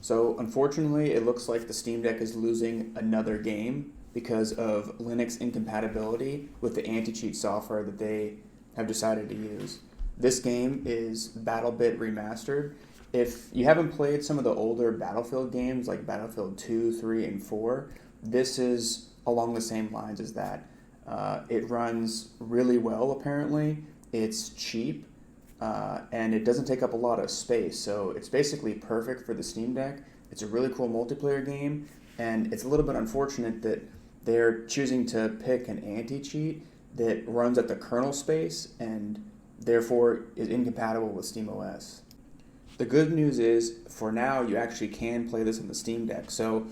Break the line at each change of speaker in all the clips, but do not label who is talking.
So unfortunately, it looks like the Steam Deck is losing another game because of Linux incompatibility with the anti-cheat software that they have decided to use. This game is BattleBit Remastered. If you haven't played some of the older Battlefield games like Battlefield 2, 3, and 4, this is along the same lines as that. It runs really well, apparently. It's cheap, and it doesn't take up a lot of space, so it's basically perfect for the Steam Deck. It's a really cool multiplayer game, and it's a little bit unfortunate that they're choosing to pick an anti-cheat that runs at the kernel space and therefore is incompatible with SteamOS. The good news is, for now, you actually can play this on the Steam Deck. So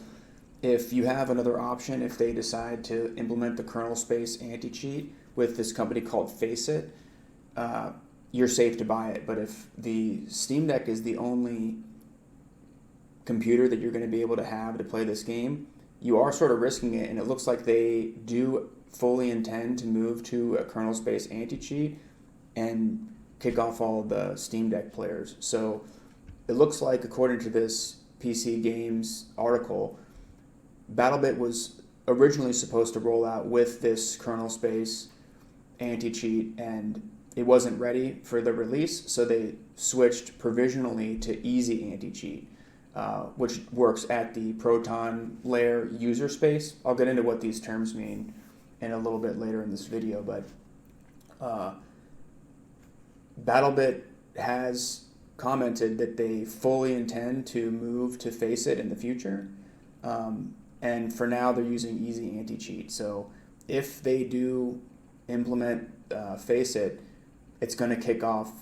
if you have another option, if they decide to implement the kernel space anti-cheat with this company called Faceit, you're safe to buy it. But if the Steam Deck is the only computer that you're going to be able to have to play this game, you are sort of risking it, and it looks like they do fully intend to move to a kernel space anti-cheat and kick off all the Steam Deck players. So it looks like, according to this PC Games article, BattleBit was originally supposed to roll out with this kernel space anti-cheat, and it wasn't ready for the release, so they switched provisionally to Easy Anti-Cheat, which works at the Proton layer user space. I'll get into what these terms mean in a little bit later in this video, but BattleBit has commented that they fully intend to move to Faceit in the future, and for now they're using Easy Anti-Cheat. So if they do implement Faceit, it's going to kick off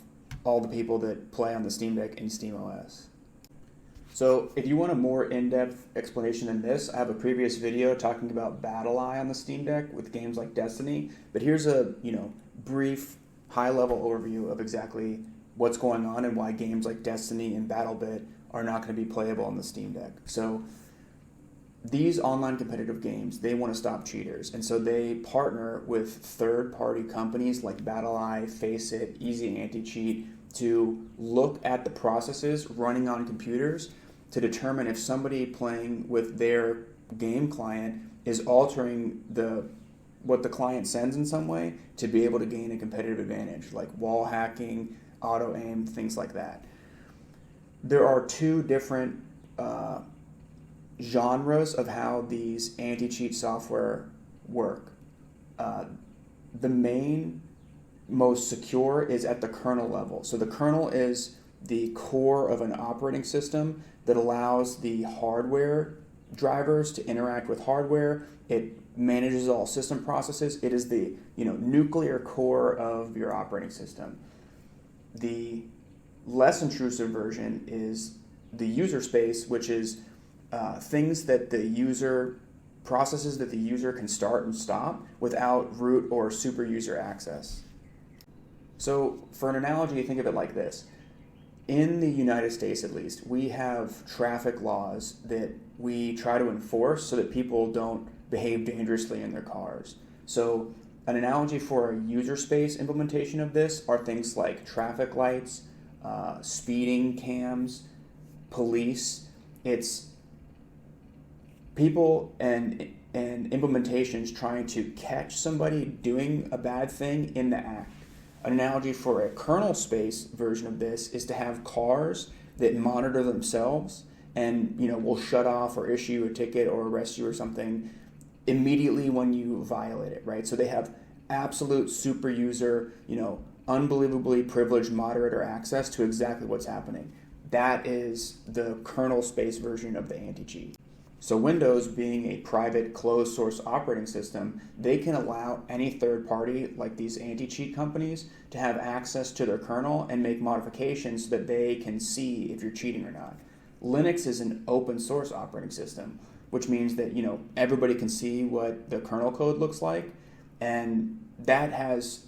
all the people that play on the Steam Deck in SteamOS. So if you want a more in-depth explanation than this, I have a previous video talking about BattlEye on the Steam Deck with games like Destiny. But here's a brief, high-level overview of exactly what's going on and why games like Destiny and BattleBit are not going to be playable on the Steam Deck. So these online competitive games, they want to stop cheaters, and so they partner with third-party companies like BattlEye, Faceit, Easy Anti-Cheat to look at the processes running on computers to determine if somebody playing with their game client is altering what the client sends in some way to be able to gain a competitive advantage, like wall hacking, auto-aim, things like that. There are two different genres of how these anti-cheat software work. The main, most secure is at the kernel level. So the kernel is the core of an operating system that allows the hardware drivers to interact with hardware. It manages all system processes. It is the nuclear core of your operating system. The less intrusive version is the user space, which is processes that the user can start and stop without root or super user access. So for an analogy, think of it like this. In the United States, at least, we have traffic laws that we try to enforce so that people don't behave dangerously in their cars. So an analogy for a user space implementation of this are things like traffic lights, speeding cams, police. It's people and implementations trying to catch somebody doing a bad thing in the act. An analogy for a kernel space version of this is to have cars that monitor themselves and will shut off or issue a ticket or arrest you or something immediately when you violate it, right? So they have absolute super user, unbelievably privileged moderator access to exactly what's happening. That is the kernel space version of the anti-cheat. So Windows, being a private closed source operating system, they can allow any third party like these anti-cheat companies to have access to their kernel and make modifications so that they can see if you're cheating or not. Linux is an open source operating system, which means that everybody can see what the kernel code looks like, and that has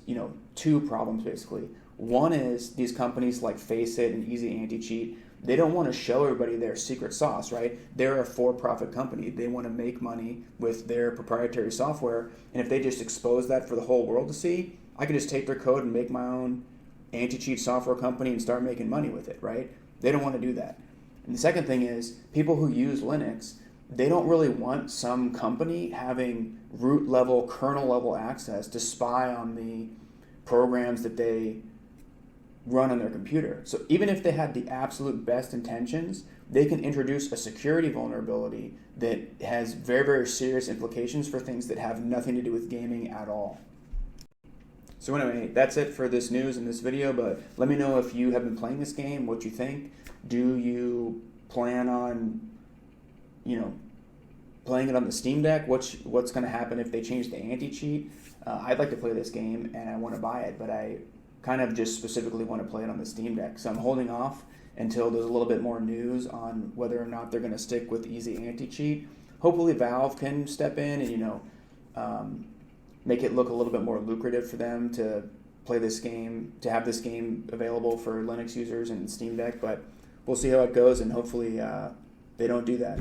two problems basically. One is these companies like Faceit and Easy Anti-Cheat, they don't want to show everybody their secret sauce, right? They're a for-profit company. They want to make money with their proprietary software, and if they just expose that for the whole world to see, I could just take their code and make my own anti-cheat software company and start making money with it, right? They don't want to do that. And the second thing is people who use Linux, they don't really want some company having root level, kernel level access to spy on the programs that they run on their computer. So even if they had the absolute best intentions, they can introduce a security vulnerability that has very, very serious implications for things that have nothing to do with gaming at all. So anyway, that's it for this news in this video, but let me know if you have been playing this game, what you think. Do you plan on, playing it on the Steam Deck? What's going to happen if they change the anti-cheat? I'd like to play this game and I want to buy it, but I kind of just specifically want to play it on the Steam Deck. So I'm holding off until there's a little bit more news on whether or not they're going to stick with easy anti-cheat. Hopefully Valve can step in and, make it look a little bit more lucrative for them to play this game, to have this game available for Linux users and Steam Deck. But we'll see how it goes, and hopefully they don't do that.